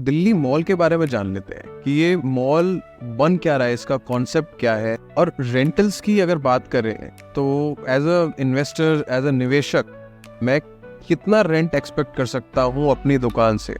Delhi mall के बारे में जान लेते हैं कि ये मॉल बन क्या रहा है, इसका कॉन्सेप्ट क्या है। और रेंटल्स की अगर बात करें तो as a investor, as a निवेशक, मैं कितना रेंट एक्सपेक्ट कर सकता हूँ अपनी दुकान से?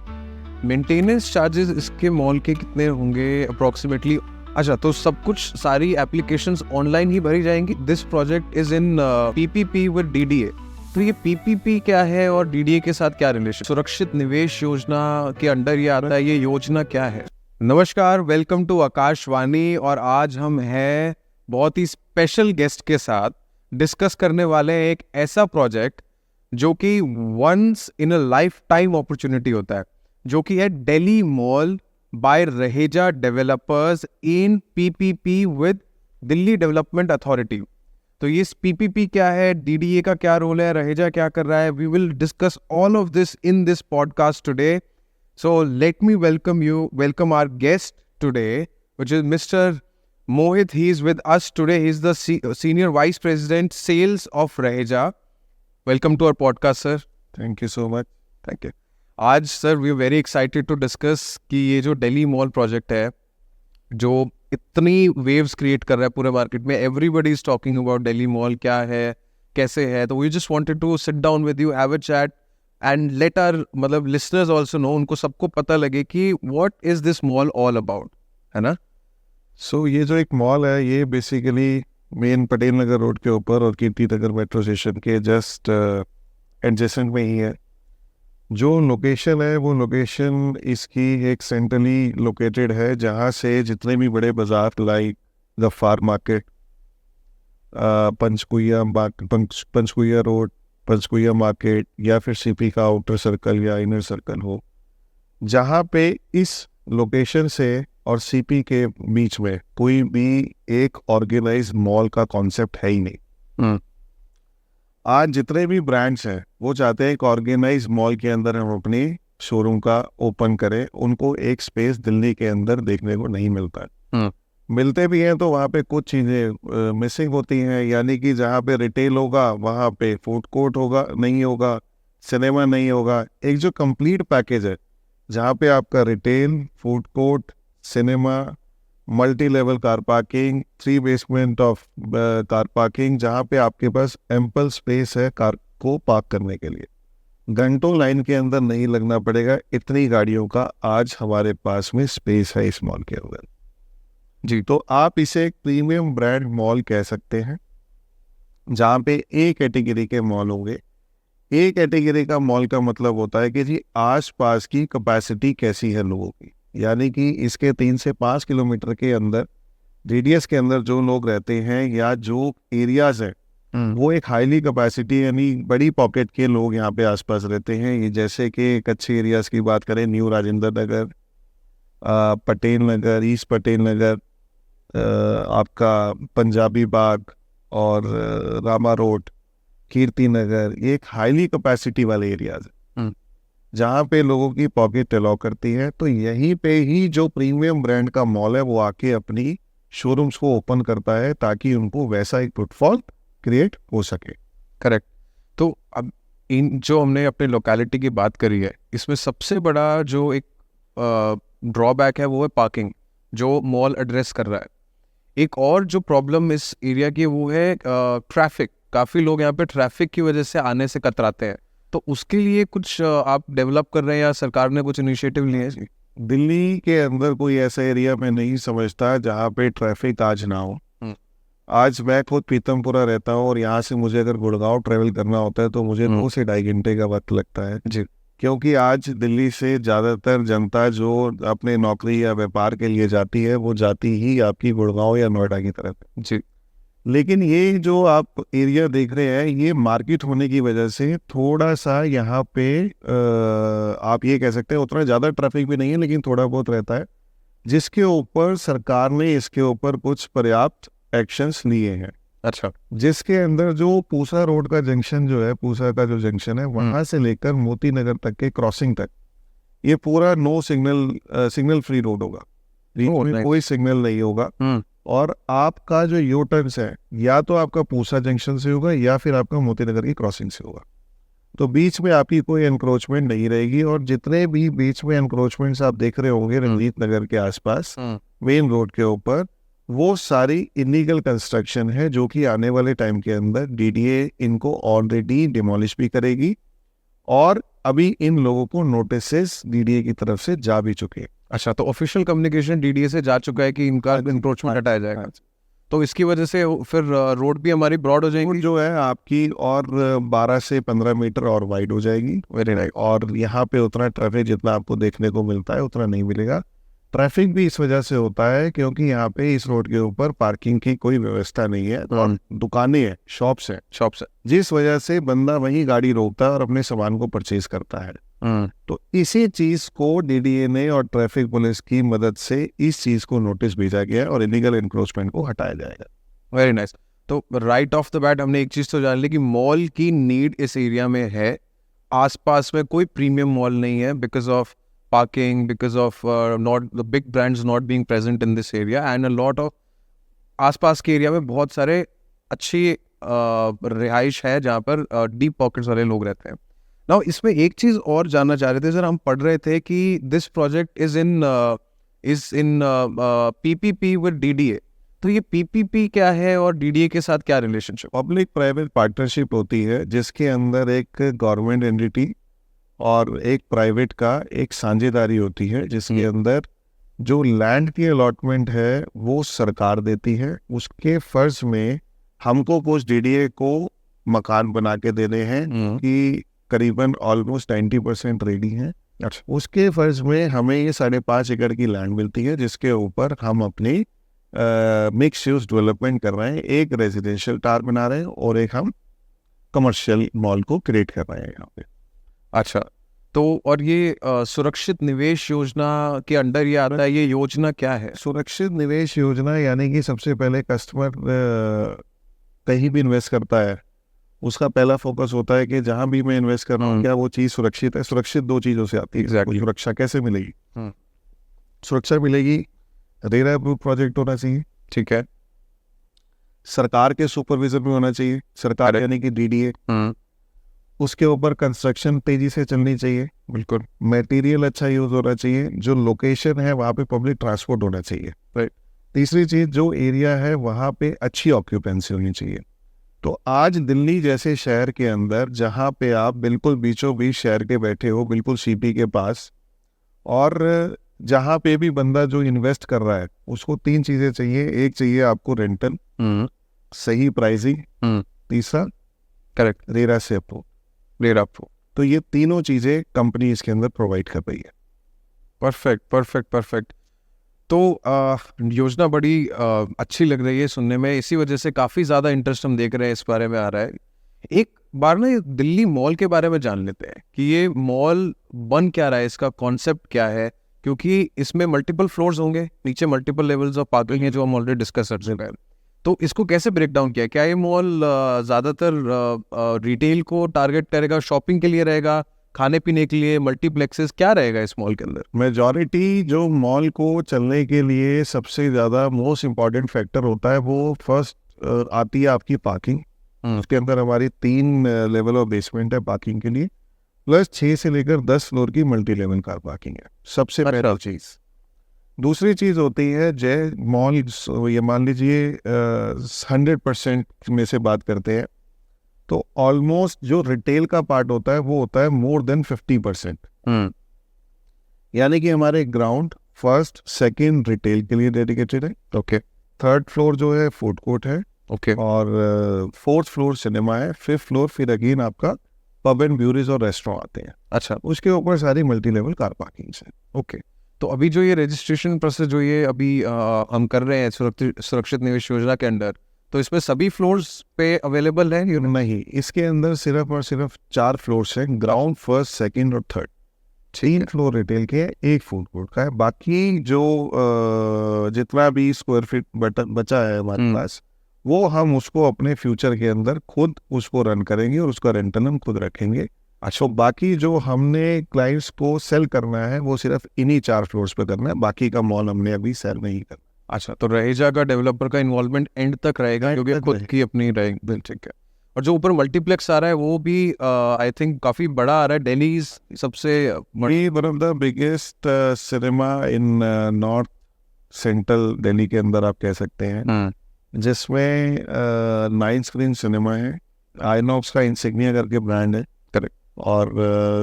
मेंटेनेंस चार्जेस इसके मॉल के कितने होंगे अप्रोक्सीमेटली? अच्छा, तो सब कुछ सारी एप्लीकेशंस ऑनलाइन ही भरी जाएंगी। This project is in PPP with DDA. तो ये पीपीपी क्या है और डीडीए के साथ क्या रिलेशन? सुरक्षित निवेश योजना के अंडर ये आता है, ये योजना क्या है? नमस्कार, वेलकम टू आकाशवाणी। और आज हम हैं बहुत ही स्पेशल गेस्ट के साथ डिस्कस करने वाले हैं एक ऐसा प्रोजेक्ट जो कि once in a lifetime opportunity होता है, जो कि है Delhi mall by Raheja developers in PPP with Delhi development authority. तो ये पीपीपी क्या है, डीडीए का क्या रोल है, रहेजा क्या कर रहा है, we will discuss all of this in this podcast today. So let me welcome our guest today, which is mister Mohit. He is with us today. He is the Senior Vice President Sales of Raheja. Welcome to our podcast, sir. Thank you so much. Thank you. आज sir we are very excited to discuss कि ये जो Delhi mall project है, जो इतनी waves create कर रहा है पूरे मार्केट में, everybody is talking about Delhi mall, क्या है, कैसे है। तो we just wanted to sit down with you, have a chat and let our listeners also know, उनको सबको पता लगे कि what is this mall all about, है ना? ये जो एक मॉल है, ये basically main Patel Nagar road के ऊपर और कीर्ति नगर मेट्रो स्टेशन के जस्ट एडजेसेंट में ही है। जो लोकेशन है वो लोकेशन इसकी एक सेंट्रली लोकेटेड है, जहाँ से जितने भी बड़े बाजार like Ghaffar market, Panchkuian road, Panchkuian market, या फिर सीपी का आउटर सर्कल या इनर सर्कल हो, जहाँ पे इस लोकेशन से और सीपी के बीच में कोई भी एक ऑर्गेनाइज मॉल का कॉन्सेप्ट है ही नहीं। आज जितने भी ब्रांड्स हैं वो चाहते हैं एक ऑर्गेनाइज मॉल के अंदर हम अपनी शोरूम का ओपन करें। उनको एक स्पेस दिल्ली के अंदर देखने को नहीं मिलता है। मिलते भी हैं तो वहाँ पे कुछ चीज़ें मिसिंग होती हैं, यानी कि जहाँ पे रिटेल होगा वहाँ पे फूड कोर्ट नहीं होगा, सिनेमा नहीं होगा। एक जो कंप्लीट पैकेज है जहाँ पे आपका retail, food court, cinema, multi level car parking, 3 basement of car parking, जहाँ पे आपके पास एम्पल स्पेस है कार को पार्क करने के लिए। घंटों लाइन के अंदर नहीं लगना पड़ेगा, इतनी गाड़ियों का आज हमारे पास में स्पेस है इस मॉल के अंदर जी। तो आप इसे एक प्रीमियम ब्रांड मॉल कह सकते हैं, जहाँ पे ए कैटेगरी के मॉल होंगे। ए कैटेगरी का मॉल का मतलब होता है कि जी आसपास की कैपेसिटी कैसी है लोगों की, यानी कि इसके 3 से 5 किलोमीटर के अंदर रेडियस के अंदर जो लोग रहते हैं या जो एरियाज हैं वो एक हाईली कैपेसिटी यानी बड़ी पॉकेट के लोग यहाँ पे आसपास रहते हैं। ये जैसे कि कच्चे एरियाज की बात करें, न्यू राजेंद्र नगर, पटेल नगर, ईस्ट पटेल नगर, आपका पंजाबी बाग और रामा रोड, कीर्ति नगर, ये एक हाईली कैपेसिटी वाले एरियाज है जहाँ पे लोगों की पॉकेट अलाउ करती है। तो यहीं पे ही जो प्रीमियम ब्रांड का मॉल है वो आके अपनी शोरूम्स को ओपन करता है ताकि उनको वैसा एक फुटफॉल क्रिएट हो सके। करेक्ट। तो अब इन जो हमने अपने लोकेलिटी की बात करी है, इसमें सबसे बड़ा जो एक ड्रॉबैक है वो है पार्किंग, जो मॉल एड्रेस कर रहा है। एक और जो प्रॉब्लम इस एरिया की वो है ट्रैफिक। काफ़ी लोग यहाँ पे ट्रैफिक की वजह से आने से कतराते हैं। तो उसके लिए कुछ आप डेवलप कर रहे हैं या सरकार ने कुछ इनिशिएटिव लिए हैं? दिल्ली के अंदर कोई ऐसा एरिया मैं नहीं समझता जहाँ पे ट्रैफिक आज ना हो। आज मैं खुद पीतमपुरा रहता हूँ और यहाँ से मुझे अगर गुड़गांव ट्रेवल करना होता है तो मुझे 2 से 2.5 घंटे का वक्त लगता है जी। क्योंकि आज दिल्ली से ज़्यादातर जनता जो अपने नौकरी या व्यापार के लिए जाती है वो जाती ही आपकी गुड़गांव या नोएडा की तरफ जी। लेकिन ये जो आप एरिया देख रहे हैं ये मार्केट होने की वजह से थोड़ा सा यहाँ पे आप ये कह सकते हैं उतना ज़्यादा ट्रैफिक भी नहीं है, लेकिन थोड़ा बहुत रहता है, जिसके ऊपर सरकार ने इसके ऊपर कुछ पर्याप्त एक्शंस लिए हैं। अच्छा। जिसके अंदर जो पूसा रोड का जंक्शन जो है, पूसा का जो जंक्शन है वहाँ से लेकर मोती नगर तक के क्रॉसिंग तक ये पूरा नो सिग्नल फ्री रोड होगा, में कोई सिग्नल नहीं होगा। और आपका जो यू टर्न्स है या तो आपका पूसा जंक्शन से होगा या फिर आपका मोती नगर की क्रॉसिंग से होगा। तो बीच में आपकी कोई एनक्रोचमेंट नहीं रहेगी, और जितने भी बीच में एनक्रोचमेंट्स आप देख रहे होंगे रंजीत नगर के आसपास मेन रोड के ऊपर, वो सारी इलीगल कंस्ट्रक्शन है, जो कि आने वाले टाइम के अंदर डीडीए इनको ऑलरेडी डिमोलिश भी करेगी, और अभी इन लोगों को नोटिसेस डीडीए की तरफ से जा भी चुके हैं। अच्छा, तो ऑफिशियल कम्युनिकेशन डीडीए से जा चुका है कि इनका इंक्रोचमेंट हटाया जाएगा, तो इसकी वजह से फिर रोड भी हमारी ब्रॉड हो जाएगी, जो है आपकी और 12 से 15 मीटर और वाइड हो जाएगी। Very nice. और यहाँ पे उतना ट्रैफिक जितना आपको देखने को मिलता है उतना नहीं मिलेगा। ट्रैफिक भी इस वजह से होता है क्योंकि यहाँ पे इस रोड के ऊपर पार्किंग की कोई व्यवस्था नहीं है, और दुकानें हैं, शॉप्स हैं, जिस वजह से बंदा वहीं गाड़ी रोकता है और अपने सामान को परचेज करता है। तो इसी चीज को डीडीए ने और ट्रैफिक पुलिस की मदद से इस चीज को नोटिस भेजा गया है और इलीगल एनक्रोचमेंट को हटाया जाएगा। Very nice. तो राइट ऑफ द बैट हमने एक चीज तो जान ली कि मॉल की नीड इस एरिया में है। आसपास में कोई प्रीमियम मॉल नहीं है because of parking, because of not the big brands not being present in this area, and a lot of आसपास के एरिया में बहुत सारे अच्छी रिहाइश है जहाँ पर डीप पॉकेट्स वाले लोग रहते हैं। नाउ इसमें एक चीज़ और जानना चाह रहे थे सर, हम पढ़ रहे थे कि this project is in PPP with DDA, तो ये पीपीपी क्या है और डीडीए के साथ क्या रिलेशनशिप? पब्लिक प्राइवेट पार्टनरशिप होती है जिसके अंदर एक गवर्नमेंट एंटिटी और एक प्राइवेट का एक साझेदारी होती है, जिसके अंदर जो लैंड की अलॉटमेंट है वो सरकार देती है। उसके फर्ज में हमको कुछ डीडीए को मकान बना के देने हैं कि करीबन ऑलमोस्ट 90% रेडी हैं। उसके फर्ज में हमें ये 5.5 एकड़ की लैंड मिलती है जिसके ऊपर हम अपनी मिक्स यूज डेवलपमेंट कर रहे हैं। एक रेजिडेंशियल टावर बना रहे हैं और एक हम कमर्शियल मॉल को क्रिएट कर रहे हैं यहाँ पे। अच्छा, तो और ये सुरक्षित निवेश योजना के अंडर ये आता है, ये योजना क्या है? सुरक्षित निवेश योजना यानी कि सबसे पहले कस्टमर कहीं भी इन्वेस्ट करता है, उसका पहला फोकस होता है कि जहां भी मैं इन्वेस्ट कर रहा हूँ क्या वो चीज़ सुरक्षित है। सुरक्षित 2 चीज़ों से आती है। Exactly. सुरक्षा कैसे मिलेगी? सुरक्षा मिलेगी, रेरा अप्रूव प्रोजेक्ट होना चाहिए, ठीक है, सरकार के सुपरविजन में होना चाहिए, सरकार यानी कि डीडीए। उसके ऊपर कंस्ट्रक्शन तेजी से चलनी चाहिए, बिल्कुल, मटेरियल अच्छा यूज होना चाहिए, जो लोकेशन है वहाँ पे पब्लिक ट्रांसपोर्ट होना चाहिए। राइट। तीसरी चीज, जो एरिया है वहाँ पे अच्छी ऑक्यूपेंसी होनी चाहिए। तो आज दिल्ली जैसे शहर के अंदर जहाँ पे आप बिल्कुल बीचों बीच शहर के बैठे हो, बिल्कुल सीपी के पास, और जहाँ पे भी बंदा जो इन्वेस्ट कर रहा है उसको 3 चीजें चाहिए। एक चाहिए आपको रेंटल, सही प्राइसिंग, तीसरा करेक्ट, रेरा से अप्रूव। तो ये तीनों चीजें कंपनी इसके अंदर प्रोवाइड कर रही है। परफेक्ट। तो योजना बड़ी अच्छी लग रही है सुनने में, इसी वजह से काफ़ी ज़्यादा इंटरेस्ट हम देख रहे हैं इस बारे में आ रहा है। एक बार ना ये दिल्ली मॉल के बारे में जान लेते हैं कि ये मॉल बन क्या रहा है, इसका कॉन्सेप्ट क्या है, क्योंकि इसमें मल्टीपल फ्लोर्स होंगे, नीचे मल्टीपल लेवल्स ऑफ पार्किंग है जो हम ऑलरेडी डिस्कस कर चुके हैं। तो इसको कैसे ब्रेक डाउन किया? क्या ये मॉल ज़्यादातर रिटेल को टारगेट करेगा, शॉपिंग के लिए रहेगा, खाने पीने के लिए, मल्टीप्लेक्सेस, क्या रहेगा इस मॉल के अंदर? मेजॉरिटी जो मॉल को चलने के लिए सबसे ज़्यादा मोस्ट इम्पॉर्टेंट फैक्टर होता है वो फर्स्ट आती है आपकी पार्किंग। उसके अंदर हमारी 3 लेवल ऑफ बेसमेंट है पार्किंग के लिए, प्लस 6 से लेकर 10 फ्लोर की मल्टी लेवल कार पार्किंग है, सबसे पहली चीज़। दूसरी चीज़ होती है जय मॉल, ये मान लीजिए 100% में से बात करते हैं तो ऑलमोस्ट जो रिटेल का पार्ट होता है वो होता है मोर देन 50%। यानी कि हमारे ग्राउंड फर्स्ट सेकंड रिटेल के लिए डेडिकेटेड है। ओके। 3rd फ्लोर जो है फूड कोर्ट है। ओके। और 4th फ्लोर सिनेमा है। 5th फ्लोर फिर अगेन आपका पब एंड ब्यूरीज और रेस्टोरेंट आते हैं। अच्छा, उसके ऊपर सारी मल्टी लेवल कार पार्किंग है। ओके। तो अभी जो ये रजिस्ट्रेशन प्रोसेस जो ये अभी हम कर रहे हैं सुरक्षित निवेश योजना के अंडर, तो इसमें सभी फ्लोर्स पे अवेलेबल है? नहीं, इसके अंदर सिर्फ और सिर्फ 4 फ्लोर्स हैं, ग्राउंड, फर्स्ट, सेकंड और थर्ड। 3 फ्लोर रिटेल के है, 1 फूड कोर्ट का है। बाकी जो जितना भी स्क्वायर फीट बचा है हमारे पास, वो हम उसको अपने फ्यूचर के अंदर खुद उसको रन करेंगे और उसका रेंटल हम खुद रखेंगे। अच्छा, बाकी जो हमने क्लाइंट्स को सेल करना है वो सिर्फ इन्हीं 4 फ्लोर्स पे करना है, बाकी का मॉल हमने अभी सेल नहीं करना। अच्छा, तो रहेगा का डेवलपर का इन्वॉल्वमेंट एंड तक रहेगा क्योंकि खुद की अपनी रहेगी। ठीक है। और जो ऊपर मल्टीप्लेक्स आ रहा है वो भी आई थिंक काफी बड़ा आ रहा है, दिल्ली सबसे बड़ी one of the biggest cinema in north central Delhi के अंदर आप कह सकते हैं, जिसमें 9 स्क्रीन सिनेमा है, आइनॉक्स का इंसिग्निया करके ब्रांड है, करेक्ट, और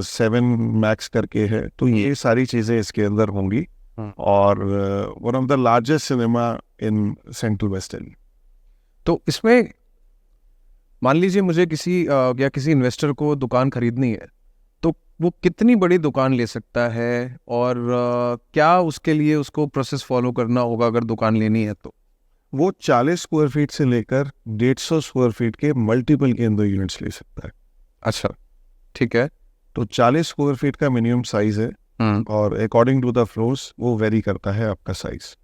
7 मैक्स करके है, तो ये सारी चीज़ें इसके अंदर होंगी, और one of the largest cinema in central west Delhi. तो इसमें मान लीजिए मुझे या किसी इन्वेस्टर को दुकान खरीदनी है, तो वो कितनी बड़ी दुकान ले सकता है, और क्या उसके लिए उसको प्रोसेस फॉलो करना होगा अगर दुकान लेनी है तो? वो 40 स्क्वायर फीट से लेकर 150 स्क्वायर फीट के मल्टीपल के अंदर यूनिट्स ले सकता है। अच्छा, ठीक है। तो 40 स्क्वायर फीट का मिनिमम साइज है, और अकॉर्डिंग टू द फ्लोर्स वो वेरी करता है आपका साइज।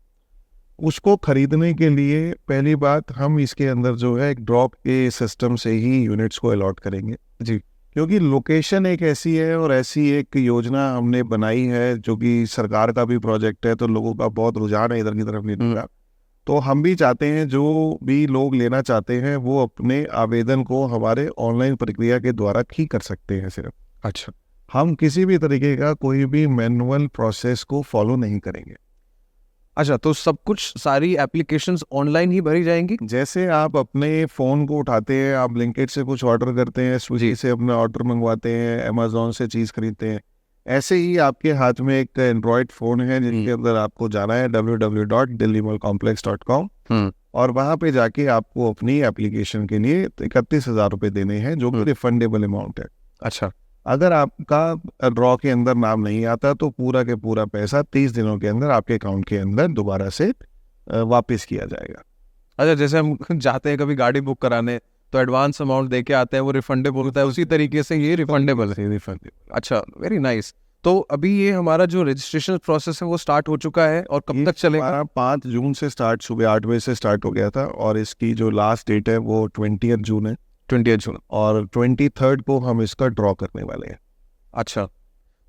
उसको खरीदने के लिए पहली बात, हम इसके अंदर जो है एक ड्रॉप के सिस्टम से ही यूनिट्स को अलॉट करेंगे जी, क्योंकि लोकेशन एक ऐसी है और ऐसी एक योजना हमने बनाई है जो कि सरकार का भी प्रोजेक्ट है, तो लोगों का बहुत रुझान है इधर की तरफ लेने का। तो हम भी चाहते हैं जो भी लोग लेना चाहते हैं वो अपने आवेदन को हमारे ऑनलाइन प्रक्रिया के द्वारा ही कर सकते हैं सिर्फ। अच्छा, हम किसी भी तरीके का कोई भी मैनुअल प्रोसेस को फॉलो नहीं करेंगे। अच्छा, तो सब कुछ सारी एप्लीकेशंस ऑनलाइन ही भरी जाएंगी? जैसे आप अपने फ़ोन को उठाते हैं, आप ब्लिंकिट से कुछ ऑर्डर करते हैं, स्विगी से अपना ऑर्डर मंगवाते हैं, अमेजोन से चीज़ खरीदते हैं, ऐसे ही आपके हाथ में एक एंड्रॉयड फ़ोन है जिसके अंदर आपको जाना है www.delhimallcomplex.com, और वहाँ पे जाके आपको अपनी एप्लीकेशन के लिए 31,000 रुपये देने हैं, जो कि रिफंडेबल अमाउंट है। अच्छा, अगर आपका ड्रॉ के अंदर नाम नहीं आता तो पूरा के पूरा पैसा 30 दिनों के अंदर आपके अकाउंट के अंदर दोबारा से वापस किया जाएगा। अच्छा, जैसे हम जाते हैं कभी गाड़ी बुक कराने तो एडवांस अमाउंट दे के आते हैं, वो रिफंडेबल होता है, उसी तरीके से ये रिफंडेबल है। रिफंडेबल। अच्छा, वेरी नाइस। तो अभी ये हमारा जो रजिस्ट्रेशन प्रोसेस है वो स्टार्ट हो चुका है, और कब तक चलेगा? हमारा 5 जून से स्टार्ट, सुबह 8 बजे से स्टार्ट हो गया था, और इसकी जो लास्ट डेट है वो 20 जून है, 20 जून, और 23 को हम इसका ड्रॉ करने वाले हैं। अच्छा,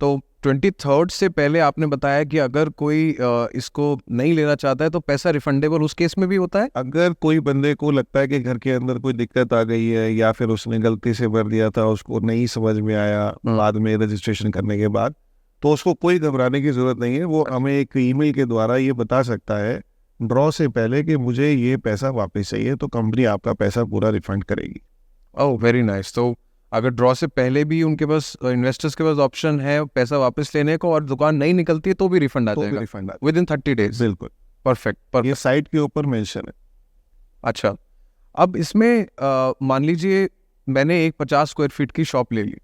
तो 23 से पहले आपने बताया कि अगर कोई इसको नहीं लेना चाहता है तो पैसा रिफंडेबल उस केस में भी होता है? अगर कोई बंदे को लगता है कि घर के अंदर कोई दिक्कत आ गई है, या फिर उसने गलती से भर दिया था, उसको नहीं समझ में आया बाद में रजिस्ट्रेशन करने के बाद, तो उसको कोई घबराने की ज़रूरत नहीं है। वो हमें एक ईमेल के द्वारा ये बता सकता है ड्रॉ से पहले कि मुझे ये पैसा वापस चाहिए, तो कंपनी आपका पैसा पूरा रिफंड करेगी। ओह, वेरी नाइस। तो अगर ड्रॉ से पहले भी उनके पास, इन्वेस्टर्स के पास ऑप्शन है पैसा वापस लेने को, और दुकान नहीं निकलती है तो भी रिफंड आ जाएगा रिफंड विद इन 30 डेज? बिल्कुल, परफेक्ट। ये साइट के ऊपर मेंशन है। अच्छा, अब इसमें मान लीजिए मैंने एक 50 स्क्वायर फीट की शॉप ले ली,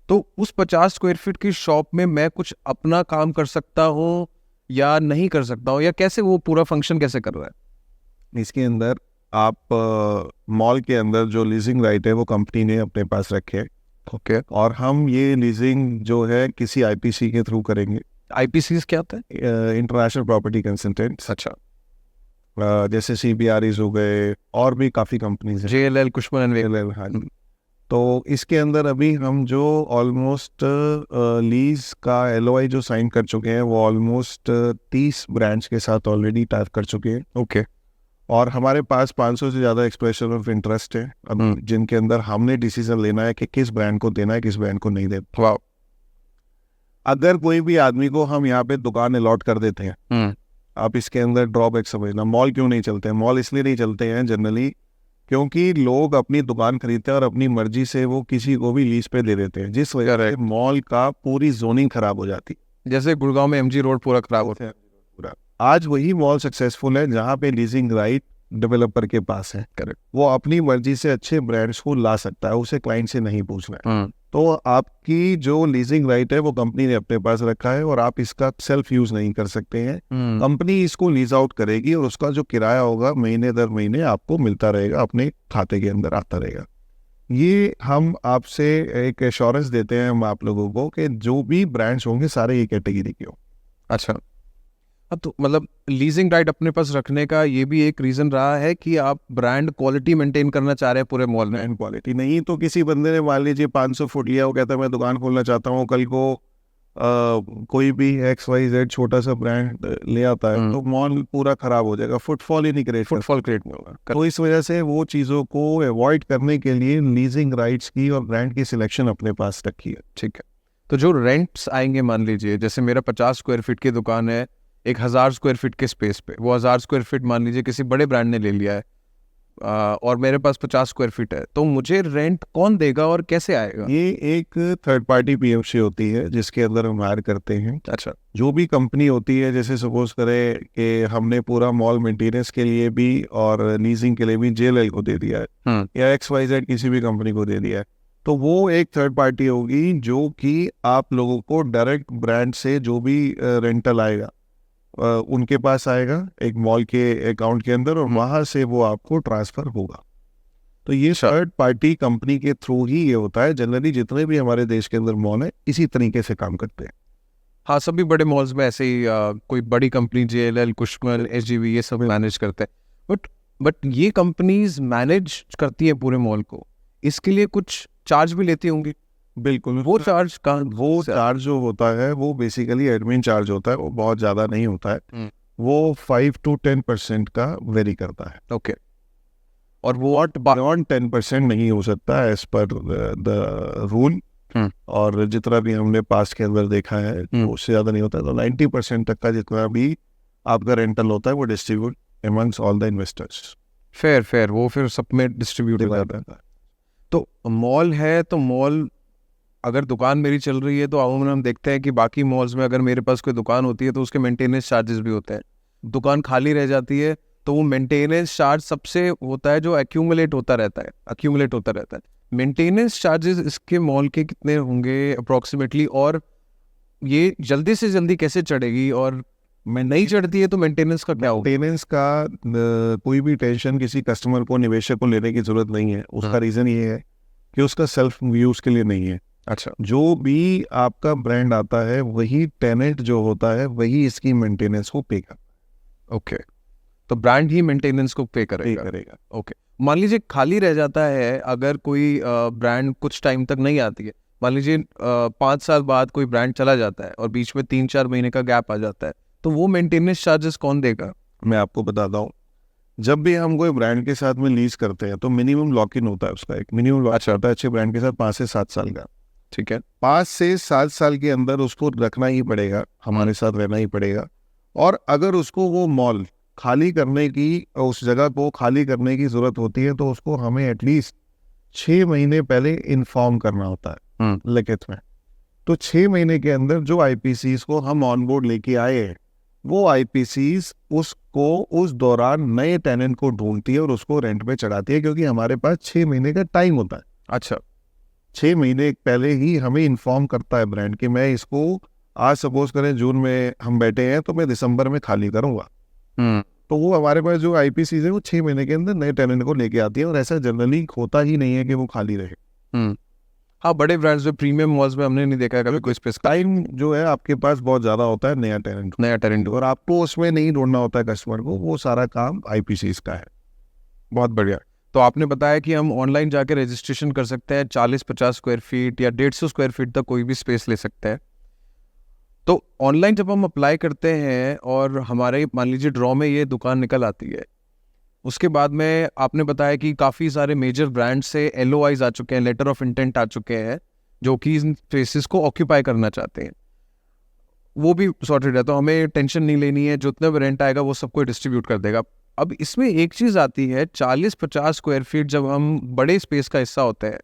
तो उस 50 स्क्वायर फीट की शॉप में मैं कुछ अपना काम कर सकता हूँ या नहीं कर सकता हूँ, या कैसे वो पूरा फंक्शन कैसे कर रहा है? इसके अंदर आप मॉल के अंदर जो लीजिंग राइट है वो कंपनी ने अपने पास रखे, ओके, और हम ये लीजिंग जो है किसी आईपीसी के थ्रू करेंगे। आईपीसी क्या होता है? International property consultants. अच्छा, जैसे CBREs हो गए, और भी काफ़ी कंपनीज हैं, JLL, कुशमन एंड JLL, हाँ जी। तो इसके अंदर अभी हम जो ऑलमोस्ट लीज का LOI जो साइन कर चुके हैं वो ऑलमोस्ट 30 ब्रांड्स के साथ ऑलरेडी टाइप कर चुके हैं। ओके, और हमारे पास 500 से ज़्यादा एक्सप्रेशन ऑफ इंटरेस्ट है अब, जिनके अंदर हमने डिसीजन लेना है कि किस ब्रांड को देना है, किस ब्रांड को नहीं देना। वाह। अगर कोई भी आदमी को हम यहाँ पे दुकान अलॉट कर देते हैं, आप इसके अंदर ड्रॉबैक समझना, मॉल क्यों नहीं चलते हैं? मॉल इसलिए नहीं चलते हैं जनरली क्योंकि लोग अपनी दुकान खरीदते हैं और अपनी मर्जी से वो किसी को भी लीज पे दे देते हैं, जिस वजह से मॉल का पूरी जोनिंग खराब हो जाती है। जैसे गुड़गांव में MG रोड पूरा खराब होता है पूरा। आज वही मॉल सक्सेसफुल है जहाँ पे लीजिंग राइट डेवलपर के पास है। करेक्ट, वो अपनी मर्जी से अच्छे ब्रांड्स को ला सकता है, उसे क्लाइंट से नहीं पूछना है। तो आपकी जो लीजिंग राइट है वो कंपनी ने अपने पास रखा है, और आप इसका सेल्फ यूज नहीं कर सकते हैं। कंपनी इसको लीज आउट करेगी, और उसका जो किराया होगा महीने दर महीने आपको मिलता रहेगा, अपने खाते के अंदर आता रहेगा। ये हम आपसे एक एश्योरेंस देते हैं हम आप लोगों को कि जो भी ब्रांड्स होंगे सारे ये कैटेगरी के हो। अच्छा, अब तो मतलब लीजिंग राइट अपने पास रखने का ये भी एक रीजन रहा है कि आप ब्रांड क्वालिटी मेंटेन करना चाह रहे हैं पूरे मॉल में। ब्रांड क्वालिटी नहीं तो किसी बंदे ने मान लीजिए 500 फुट लिया, वो कहता है मैं दुकान खोलना चाहता हूँ, कल को कोई भी XYZ छोटा सा ब्रांड ले आता है तो मॉल पूरा खराब हो जाएगा, फुटफॉल ही नहीं क्रिएट फुटफॉल क्रिएट नहीं होगा। तो इस वजह से वो चीज़ों को अवॉइड करने के लिए लीजिंग राइट्स की और ब्रांड की सिलेक्शन अपने पास रखी है। ठीक है, तो जो रेंट्स आएंगे, मान लीजिए जैसे मेरा 50 स्क्वायर फीट की दुकान है, 1000 स्क्वायर फीट के स्पेस पे, वो 1000 स्क्वायर फीट मान लीजिए किसी बड़े ब्रांड ने ले लिया है, और मेरे पास 50 स्क्वायर फीट है, तो मुझे रेंट कौन देगा और कैसे आएगा? ये एक थर्ड पार्टी PMC होती है जिसके अंदर हम हायर करते हैं। अच्छा, जो भी कंपनी होती है, जैसे सपोज करें कि हमने पूरा मॉल मेंटेनेंस के लिए भी और लीजिंग के लिए भी JLL को दे दिया है या XYZ किसी भी कंपनी को दे दिया है, तो वो एक थर्ड पार्टी होगी जो कि आप लोगों को डायरेक्ट ब्रांड से जो भी रेंटल आएगा उनके पास आएगा एक मॉल के अकाउंट के अंदर, और वहां से वो आपको ट्रांसफर होगा। तो ये थर्ड पार्टी कंपनी के थ्रू ही ये होता है। जनरली जितने भी हमारे देश के अंदर मॉल है इसी तरीके से काम करते हैं। हाँ, सभी बड़े मॉल्स में ऐसे ही कोई बड़ी कंपनी JLL, कुशमल, SGV ये सब मैनेज करते हैं। बट ये कंपनीज मैनेज करती है पूरे मॉल को, इसके लिए कुछ चार्ज भी लेती होंगी। बिल्कुल, वो चार्ज कहाँ? वो चार्ज जो होता है वो बेसिकली एडमिन चार्ज होता है, वो बहुत ज़्यादा नहीं होता है, वो 5 to 10% का वेरी करता है। ओके, और वो बियॉन्ड 10% नहीं हो सकता एज पर द रूल। और जितना भी हमने पास के अंदर देखा है उससे ज़्यादा नहीं होता है। तो 90% तक का जितना भी आपका रेंटल होता है वो distribute amongst all the investors. Fair वो फिर सब में डिस्ट्रीब्यूट हो जाता है। तो मॉल है, तो मॉल अगर दुकान मेरी चल रही है तो अमूमन हम देखते हैं कि बाकी मॉल्स में अगर मेरे पास कोई दुकान होती है तो उसके मेंटेनेंस चार्जेस भी होते हैं। दुकान खाली रह जाती है तो वो मेंटेनेंस चार्ज सबसे होता है जो एक्यूमुलेट होता रहता है। मेंटेनेंस चार्जेस इसके मॉल के कितने होंगे अप्रोक्सीमेटली, और ये जल्दी से जल्दी कैसे चढ़ेगी, और नहीं चढ़ती है तो मेंटेनेंस का क्या होगा? मेंटेनेंस का कोई भी टेंशन किसी कस्टमर को, निवेशक को लेने की जरूरत नहीं है। उसका रीजन ये है कि उसका सेल्फ यूज के लिए नहीं है। अच्छा, जो भी आपका ब्रांड आता है वही टेनेंट जो होता है वही इसकी मेंटेनेंस को पे करता है। ओके, तो ब्रांड ही मेंटेनेंस को पे करेगा। ओके, मान लीजिए खाली रह जाता है, अगर कोई ब्रांड कुछ टाइम तक नहीं आती है, मान लीजिए 5 साल बाद कोई ब्रांड चला जाता है और बीच में 3-4 महीने का गैप आ जाता है, तो वो मेंटेनेंस चार्जेस कौन देगा? मैं आपको बताता हूँ। जब भी हम कोई ब्रांड के साथ में लीज करते हैं तो मिनिमम लॉक इन होता है, उसका एक मिनिमम लॉक होता है अच्छे ब्रांड के साथ 5 से 7 साल का। ठीक है, 5 से 7 साल के अंदर उसको रखना ही पड़ेगा, हमारे साथ रहना ही पड़ेगा। और अगर उसको वो मॉल खाली करने की, उस जगह को खाली करने की जरूरत होती है तो उसको हमें एटलीस्ट 6 महीने पहले इन्फॉर्म करना होता है लिखित में। तो 6 महीने के अंदर जो IPCs को हम ऑन बोर्ड लेके आए हैं वो IPCs उसको उस दौरान नए टेनेंट को ढूंढती है और उसको रेंट पे चढ़ाती है, क्योंकि हमारे पास 6 महीने का टाइम होता है। अच्छा, 6 महीने पहले ही हमें इन्फॉर्म करता है ब्रांड कि मैं इसको आज सपोज करें जून में हम बैठे हैं तो मैं दिसंबर में खाली करूंगा। तो वो हमारे पास जो IPCs है वो 6 महीने के अंदर नए टेनेंट को लेके आती है, और ऐसा जनरली होता ही नहीं है कि वो खाली रहे। हाँ, बड़े ब्रांड्स में, प्रीमियम मॉल्स में हमने नहीं देखा है कभी कोई स्पेस। टाइम जो है आपके पास बहुत ज्यादा होता है नया टेनेंट, और आपको उसमें नहीं ढूंढना होता है कस्टमर को, वो सारा काम IPCs का है। बहुत बढ़िया। तो आपने बताया कि हम ऑनलाइन जाके रजिस्ट्रेशन कर सकते हैं, 40-50 स्क्वायर फीट या 150 स्क्वायर फीट तक कोई भी स्पेस ले सकते हैं। तो ऑनलाइन जब हम अप्लाई करते हैं और हमारे मान लीजिए ड्रॉ में ये दुकान निकल आती है, उसके बाद में आपने बताया कि काफ़ी सारे मेजर ब्रांड से LOIs आ चुके हैं, लेटर ऑफ इंटेंट आ चुके हैं, जो कि इन स्पेसेस को ऑक्यूपाई करना चाहते हैं। वो भी सॉर्टेड है, तो हमें टेंशन नहीं लेनी है, जितना भी रेंट आएगा वो सबको डिस्ट्रीब्यूट कर देगा। अब इसमें एक चीज़ आती है, 40-50 स्क्वायर फीट जब हम बड़े स्पेस का हिस्सा होते हैं,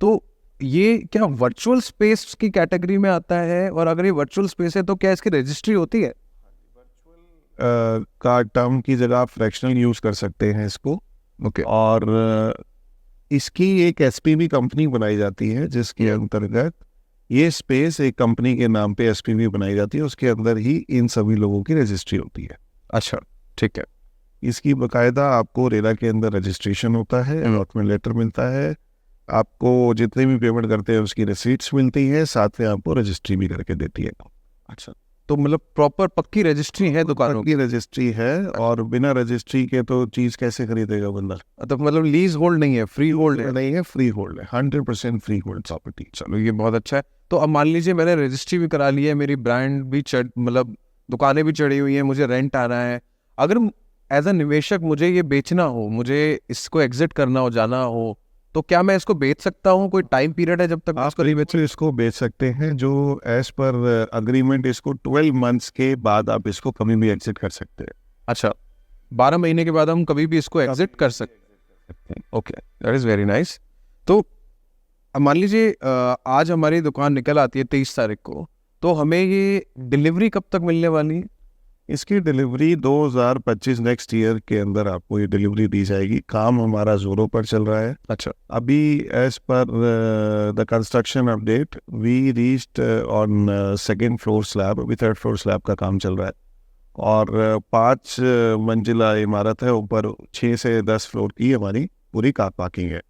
तो ये क्या वर्चुअल स्पेस की कैटेगरी में आता है? और अगर ये वर्चुअल स्पेस है तो क्या इसकी रजिस्ट्री होती है? का टर्म की जगह आप फ्रैक्शनल यूज कर सकते हैं इसको। ओके, और इसकी एक SPV कंपनी बनाई जाती है जिसके अंतर्गत ये स्पेस एक कंपनी के नाम पे SPV बनाई जाती है, उसके अंदर ही इन सभी लोगों की रजिस्ट्री होती है। अच्छा, ठीक है। इसकी बकायदा आपको रेरा के अंदर रजिस्ट्रेशन होता है, अलॉटमेंट लेटर मिलता है, आपको जितने भी पेमेंट करते हैं उसकी रिसीट्स मिलती है, साथ में आपको रजिस्ट्री भी करके देती है। अच्छा, तो मतलब प्रॉपर पक्की रजिस्ट्री है दुकानों की रजिस्ट्री है, और बिना रजिस्ट्री के तो चीज कैसे खरीदेगा बंदा? तो मतलब लीज होल्ड नहीं है, फ्री होल्ड है? नहीं है, फ्री होल्ड है, 100% फ्री होल्ड प्रॉपर्टी। चलो ये बहुत अच्छा है। तो अब मान लीजिए मैंने रजिस्ट्री भी करा ली है, मेरी ब्रांड भी मतलब दुकानें भी चढ़ी हुई हैं, मुझे रेंट आ रहा है, अगर एज अ निवेशक मुझे ये बेचना हो, मुझे इसको एग्जिट करना हो, जाना हो, तो क्या मैं इसको बेच सकता हूँ? कोई टाइम पीरियड है जब तक आप इसको बेच सकते हैं, जो एज पर अग्रीमेंट इसको 12 मंथ्स के बाद आप इसको कभी भी एग्जिट कर सकते हैं। अच्छा, 12 महीने के बाद हम कभी भी इसको एग्जिट कर सकते हैं। Okay, that is very nice. तो अब मान लीजिए आज हमारी दुकान निकल आती है 23 तारीख को, तो हमें ये डिलीवरी कब तक मिलने वाली है? इसकी डिलीवरी 2025 नेक्स्ट ईयर के अंदर आपको ये डिलीवरी दी जाएगी। काम हमारा जोरों पर चल रहा है। अच्छा, अभी as per the construction update we reached on second floor slab, अभी थर्ड फ्लोर स्लैब का काम चल रहा है, और 5 मंजिला इमारत है, ऊपर 6 से 10 फ्लोर की हमारी पूरी कार पार्किंग है।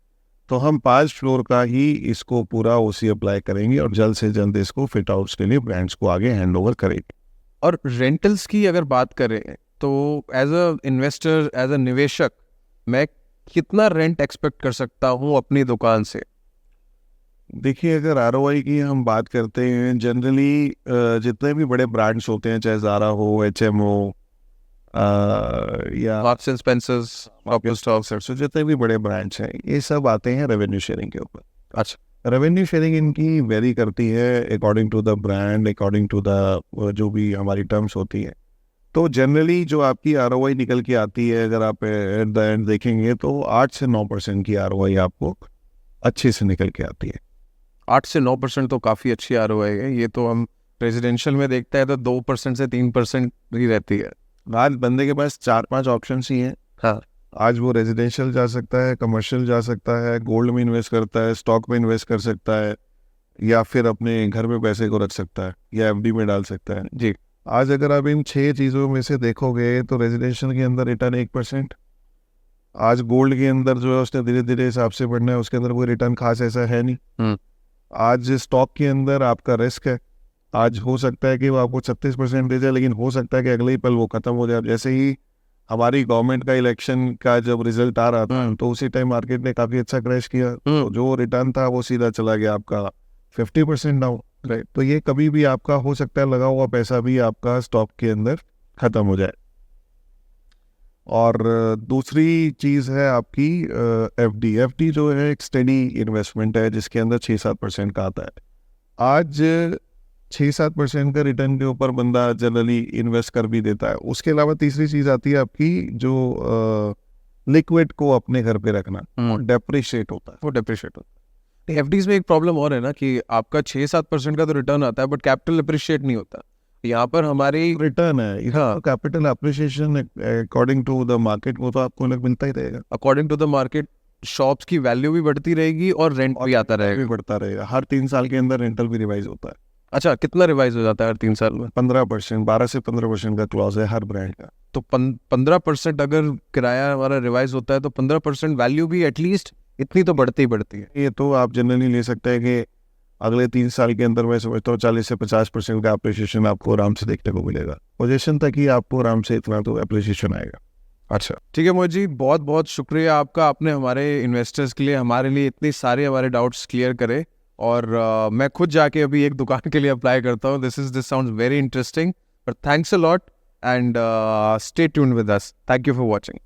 तो हम 5 फ्लोर का ही इसको पूरा ओसी अप्लाई करेंगे और जल्द से जल्द इसको फिट आउट्स के लिए ब्रांड्स को आगे हैंड ओवर करेंगे। और रेंटल्स की अगर बात करें तो as a investor, as a निवेशक, मैं कितना रेंट एक्सपेक्ट कर सकता हूँ अपनी दुकान से? देखिए, अगर आरओआई की हम बात करते हैं, जनरली जितने भी बड़े ब्रांड्स होते हैं, चाहे ज़ारा हो, एचएम हो, या मार्क्स एंड स्पेंसर्स, तो जितने भी बड़े ब्रांड्स हैं, ये सब आते हैं रेवेन्यू शेयरिंग के ऊपर। अच्छा, रेवेन्यू शेयरिंग इनकी वेरी करती है according to the brand, according to the जो भी हमारी टर्म्स होती हैं। तो जनरली जो आपकी आरओआई निकल के आती है, अगर आप एट द एंड देखेंगे, तो 8 से 9% की आरओआई आपको अच्छे से निकल के आती है। 8 से 9% तो काफ़ी अच्छी आरओआई है। ये तो हम रेजिडेंशियल में देखते हैं तो 2% से 3% ही रहती है। आज बंदे के पास 4-5 ऑप्शन ही हैं। हाँ, आज वो रेजिडेंशियल जा सकता है, कमर्शियल जा सकता है, गोल्ड में इन्वेस्ट करता है, स्टॉक में इन्वेस्ट कर सकता है, या फिर अपने घर में पैसे को रख सकता है, या एफडी में डाल सकता है। जी। आज अगर आप इन 6 चीज़ों में से देखोगे तो रेजिडेंशियल के अंदर रिटर्न 1%। आज गोल्ड के अंदर जो है उसने धीरे धीरे हिसाब से बढ़ना है, उसके अंदर कोई रिटर्न खास ऐसा है नहीं। आज स्टॉक के अंदर आपका रिस्क है। आज हो सकता है कि वो आपको 36% दे जाए, लेकिन हो सकता है कि अगले ही पल वो खत्म हो जाए। जैसे ही हमारी गवर्नमेंट का इलेक्शन का जब रिजल्ट आ रहा था, तो उसी टाइम मार्केट ने काफ़ी अच्छा क्रैश किया, तो जो रिटर्न था वो सीधा चला गया आपका 50% डाउन। राइट, तो ये कभी भी आपका हो सकता है लगा हुआ पैसा भी आपका स्टॉक के अंदर खत्म हो जाए। और दूसरी चीज़ है आपकी एफडी। एफडी जो है एक स्टेडी इन्वेस्टमेंट है, जिसके अंदर 6-7% का आता है। आज 6-7% का रिटर्न के ऊपर बंदा जनरली इन्वेस्ट कर भी देता है। उसके अलावा तीसरी चीज़ आती है आपकी, जो लिक्विड को अपने घर पे रखना, डेप्रिशिएट होता है। वो डेप्रिशिएट होता है। एफडीज में एक प्रॉब्लम और है ना कि आपका 6-7% का तो रिटर्न आता है, बट कैपिटल अप्रिशिएट नहीं होता। यहाँ पर हमारी रिटर्न है, हाँ, capital appreciation according to the market वो तो आपको अलग मिलता ही रहेगा। According to the market shops की वैल्यू भी बढ़ती रहेगी और रेंट भी आता रहेगा। बढ़ता रहेगा। हर 3 साल के अंदर रेंटल भी रिवाइज होता है। अच्छा, कितना रिवाइज हो जाता है हर 3 साल में? 15%, 12 से 15% का क्लॉज है हर ब्रांड का। तो 15% अगर किराया हमारा रिवाइज होता है तो 15% वैल्यू भी एटलीस्ट इतनी तो बढ़ती ही बढ़ती है। ये तो आप जनरली ले सकते हैं कि अगले 3 साल के अंदर मैं समझता हूँ 40 से 50% का अप्रिशिएशन आपको आराम से देखने को मिलेगा। पोजीशन तक ही आपको आराम से इतना तो अप्रिशिएशन आएगा। अच्छा, ठीक है मोहित जी, बहुत बहुत शुक्रिया आपका। आपने हमारे इन्वेस्टर्स के लिए, हमारे लिए इतनी सारे हमारे डाउट्स क्लियर करे, और मैं खुद जाके अभी एक दुकान के लिए अप्लाई करता हूँ। This sounds very interesting, but thanks a lot and stay tuned with us. Thank you for watching.